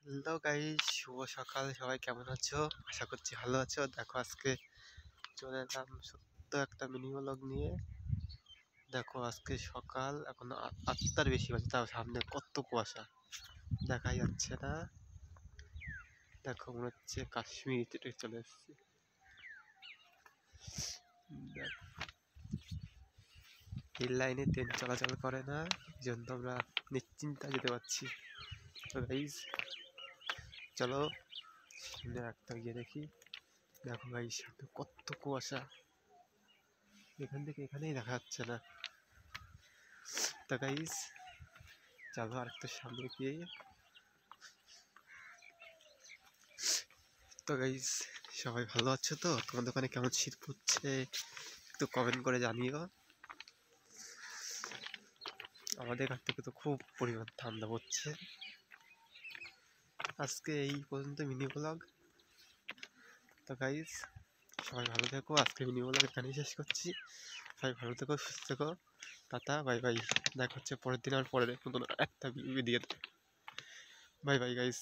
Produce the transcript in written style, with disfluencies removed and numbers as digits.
Hello guys, শুভ সকাল। সবাই কেমন আছো? আশা করছি ভালো আছো। দেখো আজকে চলে এলাম ছোট্ট একটা মিনি ব্লগ নিয়ে। দেখো আজকে সকাল এখন 8টার বেশি বাজে, তাও সামনে কত কুয়াশা দেখাই যাচ্ছে না। দেখো মনে হচ্ছে কাশ্মীর থেকে চলে এসেছি। রেল লাইনে ট্রেন চলাচল করে না, এই জন্য আমরা নিশ্চিন্তে যেতে পারছি। তো গাইস চলো সামনে একটা গিয়ে দেখি। দেখো গাইস সামনে কত কুয়াশা, এখান থেকে এখানেই দেখা যাচ্ছে না। তো গাইস চলো আর একটু সামনে গিয়ে। তো গাইস সবাই ভালো আছো তো? তোমাদের ওখানে কেমন শীত পড়ছে একটু কমেন্ট করে জানিও। আমাদের এখান থেকে তো খুব পরিমাণ ঠান্ডা পড়ছে। আজকে এই পর্যন্ত মিনি ব্লগ। তো গাইস সবাই ভালো থেকো, আজকে মিনি ব্লগ এখানেই শেষ করছি। সবাই ভালো থেকো, সুস্থ থেকো, টাটা, বাই বাই। দেখা হচ্ছে পরের দিন আর পরের নতুন একটা ভিডিও দিয়ে। Bye bye guys.